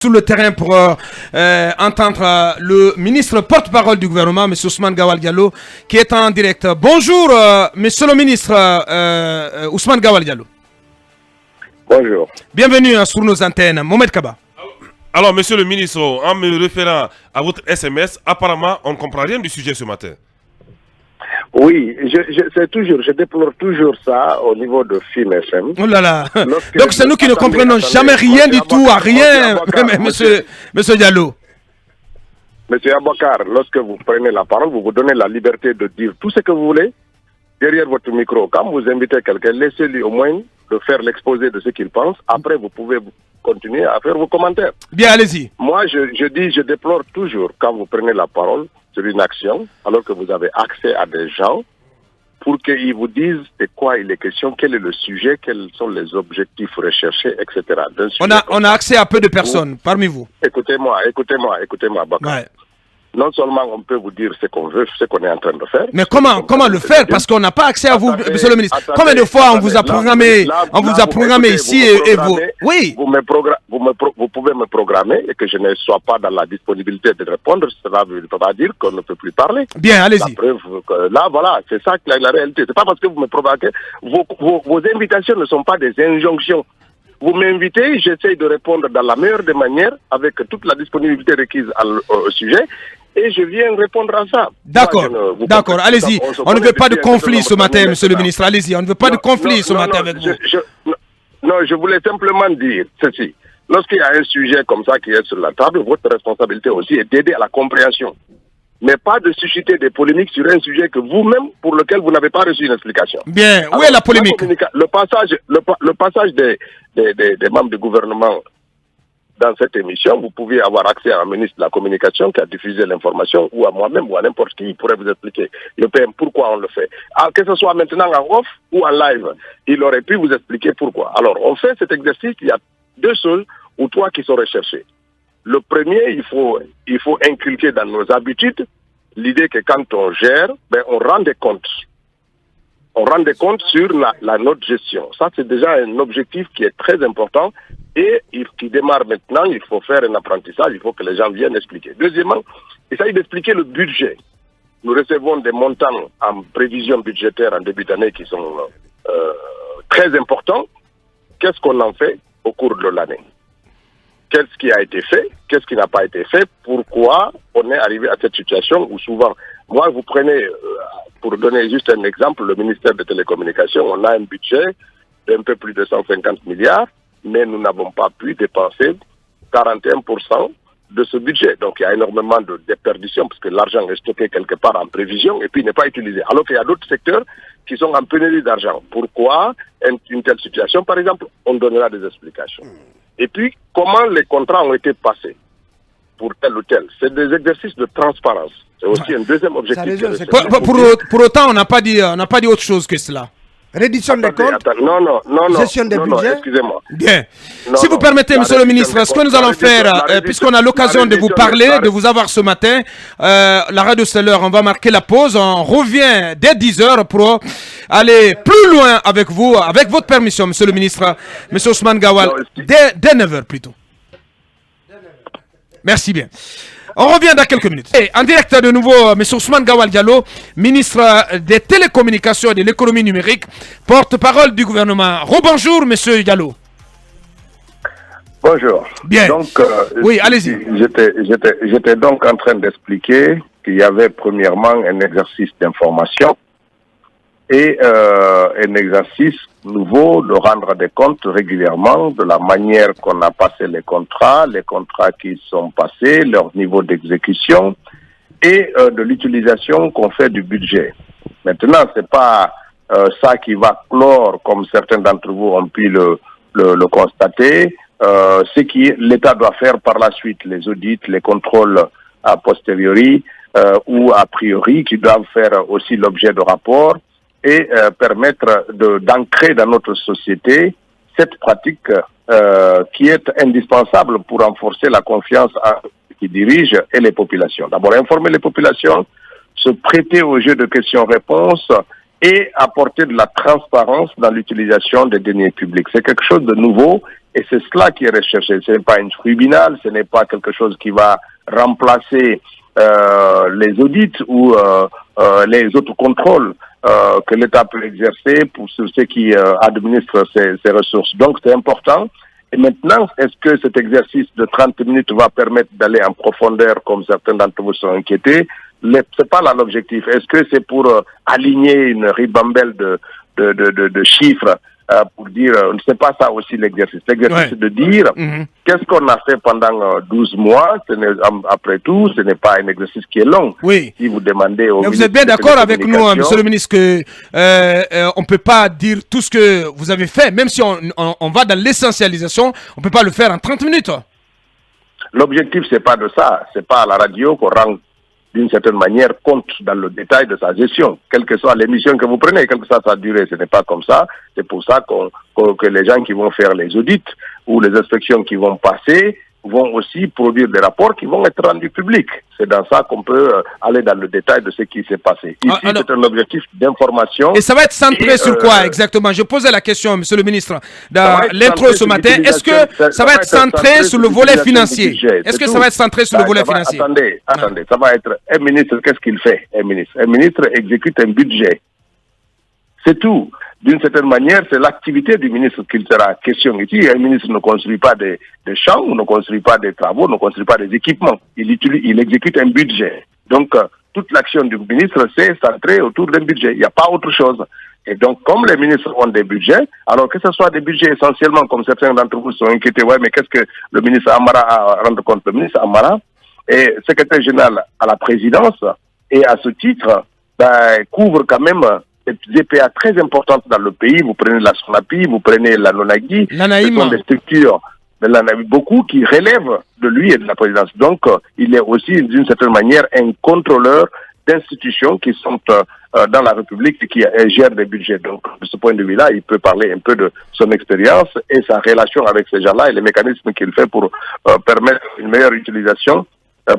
Sur le terrain pour entendre le ministre porte-parole du gouvernement, M. Ousmane Gawal Diallo, qui est en direct. Bonjour, monsieur le ministre Ousmane Gawal Diallo. Bonjour. Bienvenue sur nos antennes. Mohamed Kaba. Alors, monsieur le ministre, en me référant à votre SMS, apparemment, on ne comprend rien du sujet ce matin. Oui, je déplore toujours ça au niveau de FIM FM. Oh là là. Donc c'est nous qui ne comprenons jamais rien du tout, à rien, monsieur Diallo. Monsieur Abakar, lorsque vous prenez la parole, vous vous donnez la liberté de dire tout ce que vous voulez derrière votre micro. Quand vous invitez quelqu'un, laissez-lui au moins de faire l'exposé de ce qu'il pense. Après, vous pouvez continuer à faire vos commentaires. Bien, allez-y. Moi, je déplore toujours quand vous prenez la parole sur une action, alors que vous avez accès à des gens pour qu'ils vous disent de quoi il est question, quel est le sujet, quels sont les objectifs recherchés, etc. On a accès à peu de personnes parmi vous. Écoutez-moi, Bakar. Ouais. Non seulement on peut vous dire ce qu'on veut, ce qu'on est en train de faire. Mais comment le faire? Parce qu'on n'a pas accès à vous, monsieur le ministre. Combien de fois on vous a programmé, ici et vous? Oui. Vous pouvez me programmer et que je ne sois pas dans la disponibilité de répondre. Cela ne veut pas dire qu'on ne peut plus parler. Bien, allez-y. Là, voilà, c'est ça la réalité. C'est pas parce que vous me provoquez. Vos invitations ne sont pas des injonctions. Vous m'invitez, j'essaye de répondre dans la meilleure des manières, avec toute la disponibilité requise au sujet. Et je viens répondre à ça. D'accord, allez-y. On ne veut pas de conflit ce matin, monsieur le ministre. Allez-y, on ne veut pas de conflit ce matin avec vous. Non, je voulais simplement dire ceci. Lorsqu'il y a un sujet comme ça qui est sur la table, votre responsabilité aussi est d'aider à la compréhension. Mais pas de susciter des polémiques sur un sujet que vous-même, pour lequel vous n'avez pas reçu une explication. Bien, où est la polémique? Le passage des membres du gouvernement dans cette émission, vous pouvez avoir accès à un ministre de la Communication qui a diffusé l'information, ou à moi-même, ou à n'importe qui pourrait vous expliquer le PM pourquoi on le fait. Que ce soit maintenant en off ou en live, il aurait pu vous expliquer pourquoi. Alors, on fait cet exercice, il y a deux choses ou trois qui sont recherchées. Le premier, il faut inculquer dans nos habitudes l'idée que quand on gère, on rend des comptes. On rend des comptes sur notre gestion. Ça, c'est déjà un objectif qui est très important et qui démarre maintenant. Il faut faire un apprentissage, il faut que les gens viennent expliquer. Deuxièmement, il s'agit d'expliquer le budget. Nous recevons des montants en prévision budgétaire en début d'année qui sont très importants. Qu'est-ce qu'on en fait au cours de l'année? Qu'est-ce qui a été fait? Qu'est-ce qui n'a pas été fait? Pourquoi on est arrivé à cette situation où souvent, moi, vous prenez, pour donner juste un exemple, le ministère des Télécommunications, on a un budget d'un peu plus de 150 milliards, mais nous n'avons pas pu dépenser 41% de ce budget. Donc il y a énormément de déperdition parce que l'argent est stocké quelque part en prévision et puis n'est pas utilisé. Alors qu'il y a d'autres secteurs qui sont en pénurie d'argent. Pourquoi une telle situation? Par exemple, on donnera des explications. Et puis, comment les contrats ont été passés pour tel ou tel? C'est des exercices de transparence. C'est aussi un deuxième objectif. Pour autant, on n'a pas dit autre chose que cela. Réduction des comptes. Non. Gestion des budgets. Excusez-moi. Bien. Si vous permettez, monsieur le ministre, ce que nous allons faire, puisqu'on a l'occasion de vous parler, de vous avoir ce matin, la radio c'est l'heure, on va marquer la pause, on revient dès 10h pour aller plus loin avec vous, avec votre permission, monsieur le ministre, monsieur Ousmane Gawal, dès 9h plutôt. Merci bien. On revient dans quelques minutes. Et en direct de nouveau, M. Ousmane Gawal Diallo, ministre des Télécommunications et de l'économie numérique, porte-parole du gouvernement. Rebonjour, M. Diallo. Bonjour. Bien. Donc, oui, allez-y. J'étais donc en train d'expliquer qu'il y avait premièrement un exercice d'information et un exercice nouveau de rendre des comptes régulièrement de la manière qu'on a passé les contrats qui sont passés, leur niveau d'exécution et de l'utilisation qu'on fait du budget. Maintenant, c'est pas ça qui va clore, comme certains d'entre vous ont pu le constater. Ce qui l'État doit faire par la suite, les audits, les contrôles a posteriori ou a priori, qui doivent faire aussi l'objet de rapports, et permettre d'ancrer dans notre société cette pratique qui est indispensable pour renforcer la confiance qui dirige et les populations. D'abord, informer les populations, se prêter au jeu de questions-réponses et apporter de la transparence dans l'utilisation des deniers publics. C'est quelque chose de nouveau Et c'est cela qui est recherché. Ce n'est pas une tribunal, ce n'est pas quelque chose qui va remplacer les audits ou les autres contrôles que l'État peut exercer pour ceux qui administrent ces ressources. Donc c'est important. Et maintenant, est-ce que cet exercice de 30 minutes va permettre d'aller en profondeur, comme certains d'entre vous sont inquiétés? C'est pas là l'objectif. Est-ce que c'est pour aligner une ribambelle de chiffres pour dire, c'est pas ça aussi l'exercice. L'exercice c'est de dire qu'est-ce qu'on a fait pendant 12 mois. Après tout, ce n'est pas un exercice qui est long. Oui. Si vous demandez au mais vous êtes bien d'accord avec nous, monsieur le ministre, que on peut pas dire tout ce que vous avez fait, même si on va dans l'essentialisation, on peut pas le faire en 30 minutes. L'objectif, c'est pas de ça. C'est pas à la radio qu'on rend d'une certaine manière compte dans le détail de sa gestion, quelle que soit l'émission que vous prenez, quelle que soit sa durée. Ce n'est pas comme ça. C'est pour ça que les gens qui vont faire les audits ou les inspections qui vont passer vont aussi produire des rapports qui vont être rendus publics. C'est dans ça qu'on peut aller dans le détail de ce qui s'est passé. Ici, c'est un objectif d'information. Et ça va être centré sur quoi exactement? Je posais la question, monsieur le ministre, dans l'intro ce matin. Est-ce que ça va être centré sur le volet financier? Est-ce que ça va être centré sur le volet financier? Attendez, ça va être un ministre, qu'est-ce qu'il fait? Un ministre exécute un budget. C'est tout. D'une certaine manière, c'est l'activité du ministre qu'il sera question ici. Un ministre ne construit pas des champs, ne construit pas des travaux, ne construit pas des équipements. Il exécute un budget. Donc, toute l'action du ministre, c'est centré autour d'un budget. Il n'y a pas autre chose. Et donc, comme les ministres ont des budgets, alors que ce soit des budgets essentiellement, comme certains d'entre vous sont inquiétés, ouais, mais qu'est-ce que le ministre Amara a à rendre compte? Le ministre Amara est secrétaire général à la présidence et à ce titre, couvre quand même des EPA très importantes dans le pays. Vous prenez la SONAPI, vous prenez la NONAGI, ce sont des structures, beaucoup qui relèvent de lui et de la présidence. Donc, il est aussi, d'une certaine manière, un contrôleur d'institutions qui sont dans la République et qui gèrent des budgets. Donc, de ce point de vue-là, il peut parler un peu de son expérience et sa relation avec ces gens-là et les mécanismes qu'il fait pour permettre une meilleure utilisation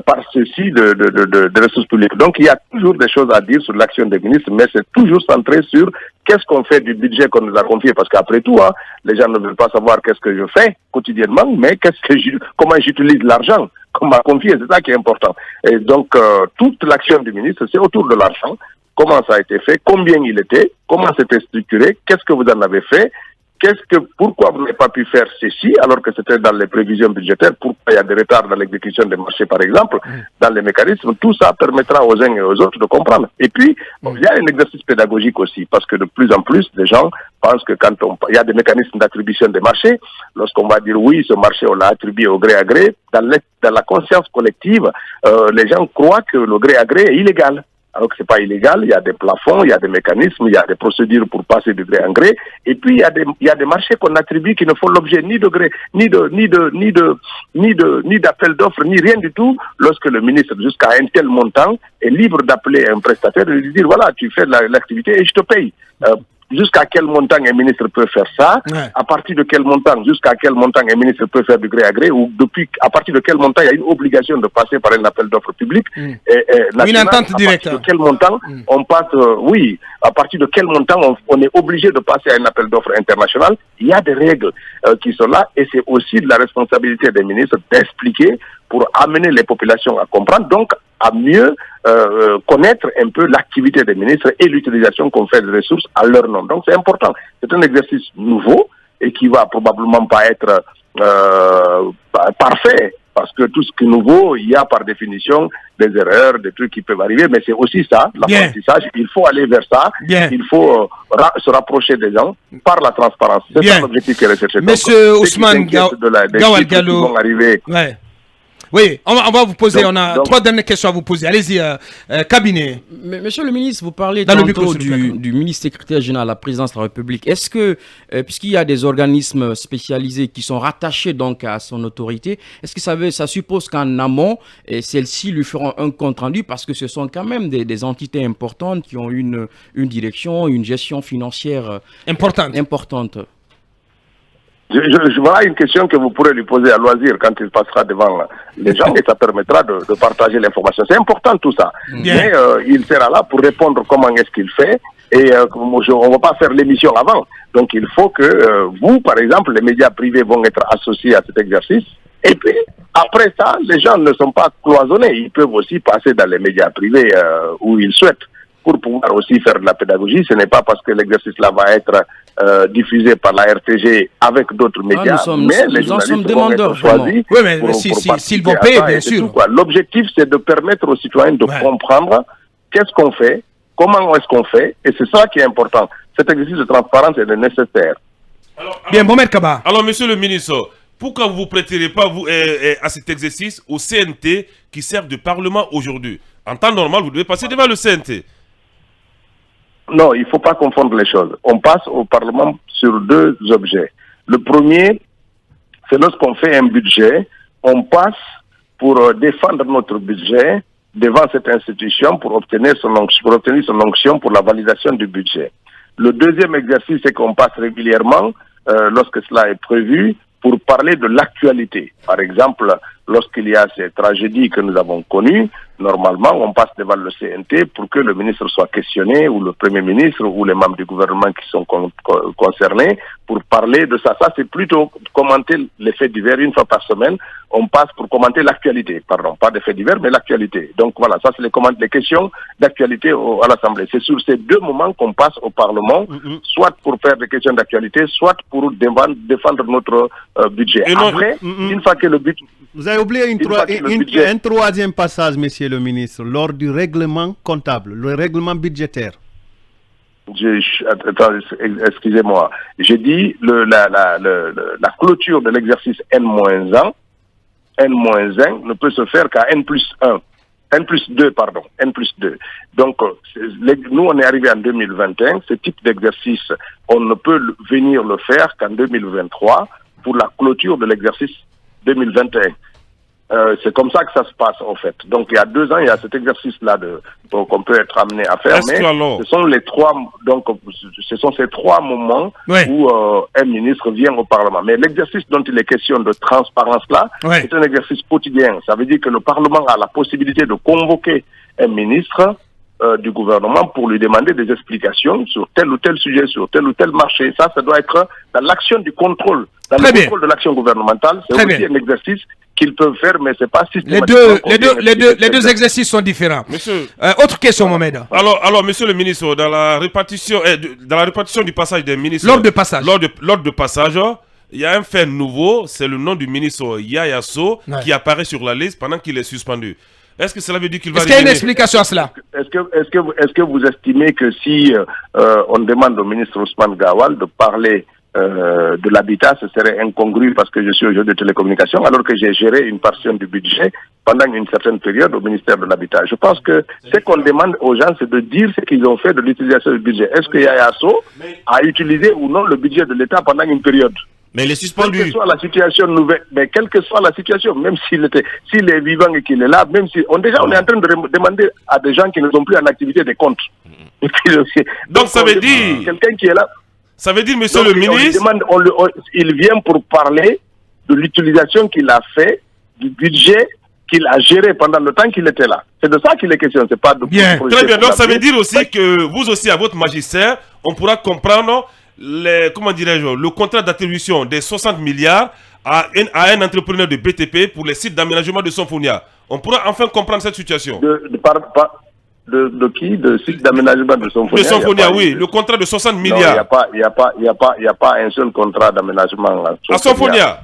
par ceci de ressources publiques. Donc, il y a toujours des choses à dire sur l'action des ministres, mais c'est toujours centré sur qu'est-ce qu'on fait du budget qu'on nous a confié. Parce qu'après tout, les gens ne veulent pas savoir qu'est-ce que je fais quotidiennement, mais comment j'utilise l'argent qu'on m'a confié. C'est ça qui est important. Et donc, toute l'action du ministre, c'est autour de l'argent. Comment ça a été fait, combien il était, comment c'était structuré, qu'est-ce que vous en avez fait, pourquoi vous n'avez pas pu faire ceci alors que c'était dans les prévisions budgétaires, pourquoi il y a des retards dans l'exécution des marchés par exemple, dans les mécanismes, tout ça permettra aux uns et aux autres de comprendre. Et puis, il y a un exercice pédagogique aussi, parce que de plus en plus, des gens pensent que il y a des mécanismes d'attribution des marchés, lorsqu'on va dire oui, ce marché on l'a attribué au gré à gré, dans la conscience collective, les gens croient que le gré à gré est illégal. Alors que c'est pas illégal, il y a des plafonds, il y a des mécanismes, il y a des procédures pour passer de gré en gré, et puis il y a des marchés qu'on attribue qui ne font l'objet ni de gré, ni d'appel d'offres, ni rien du tout, lorsque le ministre, jusqu'à un tel montant, est libre d'appeler un prestataire et de lui dire voilà, tu fais l'activité et je te paye. Jusqu'à quel montant un ministre peut faire ça, à partir de quel montant, jusqu'à quel montant un ministre peut faire du gré à gré, ou à partir de quel montant il y a une obligation de passer par un appel d'offres public. Une entente directe. À partir de quel montant on passe, à partir de quel montant on est obligé de passer à un appel d'offres international. Il y a des règles qui sont là, et c'est aussi de la responsabilité des ministres d'expliquer pour amener les populations à comprendre, donc à mieux connaître un peu l'activité des ministres et l'utilisation qu'on fait des ressources à leur nom. Donc c'est important. C'est un exercice nouveau et qui va probablement pas être parfait, parce que tout ce qui est nouveau, il y a par définition des erreurs, des trucs qui peuvent arriver, mais c'est aussi ça, l'apprentissage. Il faut aller vers ça. Il faut se rapprocher des gens par la transparence. C'est ça l'objectif qui est recherché. Monsieur Ousmane Gawal Diallo. Oui, on va vous poser, on a 3 dernières questions à vous poser. Allez-y, cabinet. Monsieur le ministre, vous parlez tantôt du ministre secrétaire général à la présidence de la République. Est-ce que, puisqu'il y a des organismes spécialisés qui sont rattachés donc à son autorité, est-ce que ça suppose qu'en amont, celles-ci lui feront un compte-rendu, parce que ce sont quand même des entités importantes qui ont une direction, une gestion financière importante. Voilà une question que vous pourrez lui poser à loisir quand il passera devant les gens, et ça permettra de partager l'information. C'est important tout ça. Mais il sera là pour répondre comment est-ce qu'il fait, Et on ne va pas faire l'émission avant. Donc il faut que vous, par exemple, les médias privés vont être associés à cet exercice. Et puis, après ça, les gens ne sont pas cloisonnés. Ils peuvent aussi passer dans les médias privés où ils souhaitent pour pouvoir aussi faire de la pédagogie. Ce n'est pas parce que l'exercice là va être diffusé par la RTG avec d'autres médias, mais les journalistes vont être choisis. Oui, mais s'ils vont payer, bien sûr. L'objectif, c'est de permettre aux citoyens de comprendre qu'est-ce qu'on fait, comment est-ce qu'on fait, et c'est ça qui est important. Cet exercice de transparence est nécessaire. Bien, Mohamed Kaba. Alors, monsieur le ministre, pourquoi vous ne prêterez pas à cet exercice au CNT qui sert de parlement aujourd'hui? En temps normal, vous devez passer devant le CNT. Non, il ne faut pas confondre les choses. On passe au Parlement sur deux objets. Le premier, c'est lorsqu'on fait un budget, on passe pour défendre notre budget devant cette institution pour obtenir son onction pour la validation du budget. Le deuxième exercice, c'est qu'on passe régulièrement, lorsque cela est prévu, pour parler de l'actualité. Par exemple, lorsqu'il y a ces tragédies que nous avons connues, normalement, on passe devant le CNT pour que le ministre soit questionné, ou le Premier ministre, ou les membres du gouvernement qui sont concernés, pour parler de ça. Ça, c'est plutôt commenter les faits divers une fois par semaine. On passe pour commenter l'actualité, pardon, pas des faits divers, mais l'actualité. Donc voilà, ça, c'est les questions d'actualité à l'Assemblée. C'est sur ces deux moments qu'on passe au Parlement, soit pour faire des questions d'actualité, soit pour défendre notre budget. Après, une fois que le budget... Vous avez oublié un troisième passage, monsieur le ministre, lors du règlement comptable, le règlement budgétaire. Excusez-moi. J'ai dit la clôture de l'exercice N-1 ne peut se faire qu'à N+1. N+2, pardon. N+2. Donc, nous, on est arrivé en 2021. Ce type d'exercice, on ne peut venir le faire qu'en 2023 pour la clôture de l'exercice 2021. C'est comme ça que ça se passe, en fait. Donc, il y a 2 ans, il y a cet exercice-là qu'on peut être amené à faire. Mais ce sont ces 3 moments où un ministre vient au Parlement. Mais l'exercice dont il est question de transparence-là, c'est un exercice quotidien. Ça veut dire que le Parlement a la possibilité de convoquer un ministre du gouvernement pour lui demander des explications sur tel ou tel sujet, sur tel ou tel marché. Ça doit être dans l'action du contrôle, dans le contrôle de l'action gouvernementale. C'est aussi un exercice qu'ils peuvent faire, mais c'est pas systématiquement. Les deux exercices sont différents. Monsieur, autre question, Mohamed. Alors, monsieur le ministre, dans la répartition du passage des ministres... L'ordre de passage. L'ordre de passage, il y a un fait nouveau, c'est le nom du ministre Yaya Sow qui apparaît sur la liste pendant qu'il est suspendu. Est-ce que cela veut dire qu'il va... Est-ce qu'il y a une explication à cela? Est-ce que vous estimez que si on demande au ministre Ousmane Gawal de parler de l'habitat, ce serait incongru parce que je suis au jeu de télécommunications, alors que j'ai géré une portion du budget pendant une certaine période au ministère de l'Habitat. Je pense que ce qu'on demande aux gens, c'est de dire ce qu'ils ont fait de l'utilisation du budget. Est-ce que Yaya Sow a utilisé ou non le budget de l'État pendant une période? Mais il est suspendu. Quelle que soit la situation nouvelle, mais quelle que soit la situation, même s'il est vivant et qu'il est là, même si on est en train de demander à des gens qui ne sont plus en activité des comptes. Donc ça veut dire quelqu'un qui est là. Ça veut dire, monsieur le ministre, il vient pour parler de l'utilisation qu'il a fait du budget qu'il a géré pendant le temps qu'il était là. C'est de ça qu'il est question, c'est pas de... Bien. Très bien, donc ça veut dire aussi que vous aussi, à votre magistère, on pourra comprendre le contrat d'attribution des 60 milliards à un entrepreneur de BTP pour les sites d'aménagement de Sonfonia. On pourra enfin comprendre cette situation. De qui? De site d'aménagement de Sonfonia? De Sonfonia, oui. Le contrat de 60 milliards. Il n'y a pas un seul contrat d'aménagement à Sonfonia.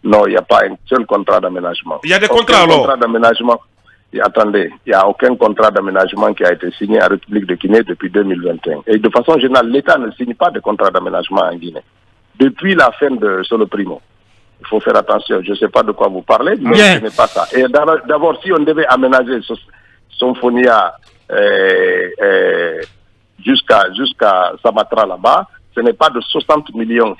Non, il n'y a pas un seul contrat d'aménagement. Il y a des contrats alors? Attendez, il n'y a aucun contrat d'aménagement qui a été signé en République de Guinée depuis 2021. Et de façon générale, l'État ne signe pas de contrat d'aménagement en Guinée. Depuis la fin de Solo Primo. Il faut faire attention. Je ne sais pas de quoi vous parlez, mais ce n'est pas ça. Et d'abord, si on devait aménager Sonfonia jusqu'à Samatra là-bas, ce n'est pas de 60 milliards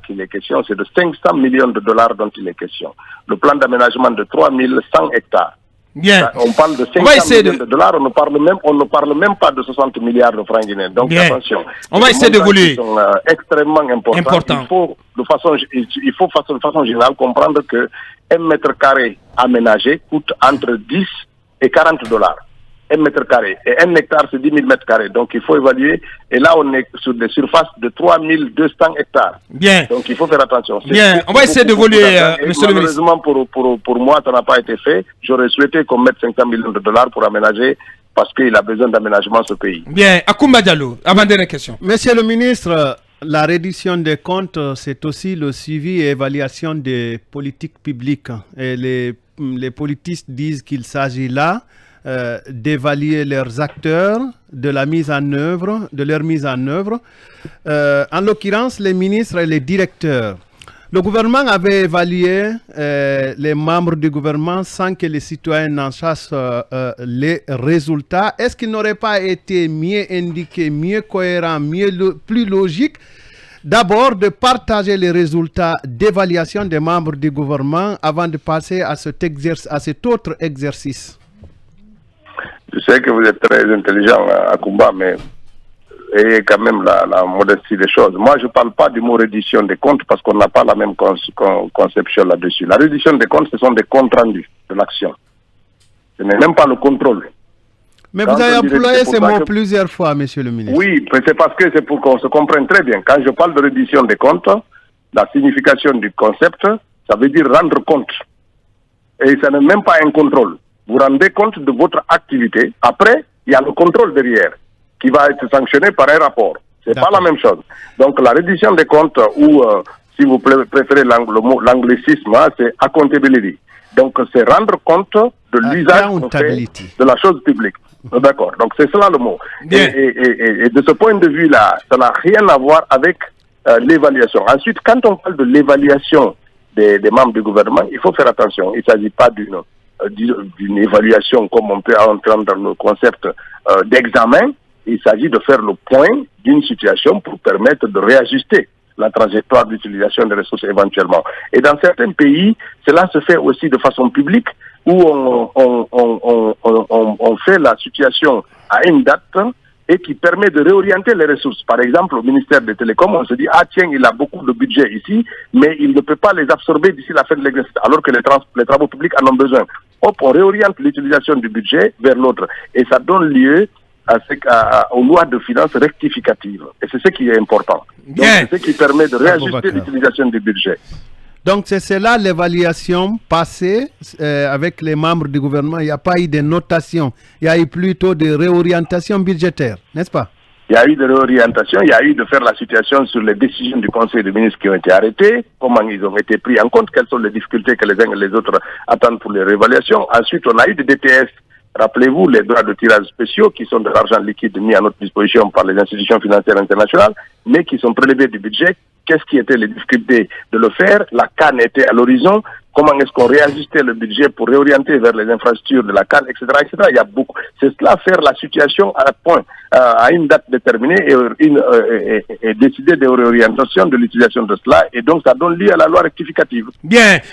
qu'il est question, c'est de 500 millions de dollars dont il est question. Le plan d'aménagement de 3100 hectares. Bien. On parle de 500 millions de dollars, on ne parle même pas de 60 milliards de francs guinéens. Donc attention. On va essayer d'évoluer. Ils sont extrêmement importants. Il faut de façon générale comprendre que 1 mètre carré aménagé coûte entre 10 et 40 dollars. 1 mètre carré. Et 1 hectare, c'est 10 000 mètres carrés. Donc, il faut évaluer. Et là, on est sur des surfaces de 3200 hectares. Bien. Donc, il faut faire attention. Bien, on va essayer d'évoluer, monsieur le ministre. Malheureusement, pour moi, ça n'a pas été fait. J'aurais souhaité qu'on mette 500 millions de dollars pour aménager, parce qu'il a besoin d'aménagement ce pays. Bien, Akoumba Diallo, avant-dernière question. Monsieur le ministre, la reddition des comptes, c'est aussi le suivi et évaluation des politiques publiques. Et les politistes disent qu'il s'agit là d'évaluer leurs acteurs, de leur mise en œuvre. En l'occurrence, les ministres et les directeurs. Le gouvernement avait évalué les membres du gouvernement sans que les citoyens n'en sachent les résultats. Est-ce qu'il n'aurait pas été mieux indiqué, mieux cohérent, plus logique d'abord de partager les résultats d'évaluation des membres du gouvernement avant de passer à cet autre exercice? Je sais que vous êtes très intelligent, Akoumba, mais ayez quand même la modestie des choses. Moi, je ne parle pas du mot reddition des comptes parce qu'on n'a pas la même conception là-dessus. La reddition des comptes, ce sont des comptes rendus de l'action. Ce n'est même pas le contrôle. Mais vous avez employé ces mots plusieurs fois, monsieur le ministre. Oui, c'est parce que c'est pour qu'on se comprenne très bien. Quand je parle de reddition des comptes, la signification du concept, ça veut dire rendre compte. Et ça n'est même pas un contrôle. Vous rendez compte de votre activité. Après, il y a le contrôle derrière, qui va être sanctionné par un rapport. C'est pas la même chose. Donc la reddition des comptes, ou si vous préférez l'anglicisme, c'est accountability. Donc c'est rendre compte de l'usage de la chose publique. D'accord. Donc c'est cela le mot. Et de ce point de vue-là, ça n'a rien à voir avec l'évaluation. Ensuite, quand on parle de l'évaluation des membres du gouvernement, il faut faire attention. Il ne s'agit pas d'une évaluation comme on peut entendre dans le concept d'examen. Il s'agit de faire le point d'une situation pour permettre de réajuster la trajectoire d'utilisation des ressources éventuellement. Et dans certains pays, cela se fait aussi de façon publique, où on fait la situation à une date et qui permet de réorienter les ressources. Par exemple, au ministère des Télécoms, on se dit, ah tiens, il a beaucoup de budget ici, mais il ne peut pas les absorber d'ici la fin de l'exercice, alors que les travaux publics en ont besoin. Hop, on réoriente l'utilisation du budget vers l'autre. Et ça donne lieu aux lois de finances rectificatives. Et c'est ce qui est important. Donc, c'est ce qui permet de réajuster l'utilisation du budget. Donc c'est cela l'évaluation passée avec les membres du gouvernement. Il n'y a pas eu de notation, il y a eu plutôt de réorientation budgétaire, n'est-ce pas? Il y a eu de réorientation, il y a eu de faire la situation sur les décisions du Conseil des ministres qui ont été arrêtées, comment ils ont été pris en compte, quelles sont les difficultés que les uns et les autres attendent pour les réévaluations. Ensuite, on a eu des DTS. Rappelez-vous, les droits de tirage spéciaux qui sont de l'argent liquide mis à notre disposition par les institutions financières internationales, mais qui sont prélevés du budget. Qu'est-ce qui était les difficultés de le faire? La CAN était à l'horizon. Comment est-ce qu'on réajustait le budget pour réorienter vers les infrastructures de la CAN, etc., etc. Il y a beaucoup. C'est cela, faire la situation à point, à une date déterminée et décider des réorientations de l'utilisation de cela. Et donc, ça donne lieu à la loi rectificative. Bien.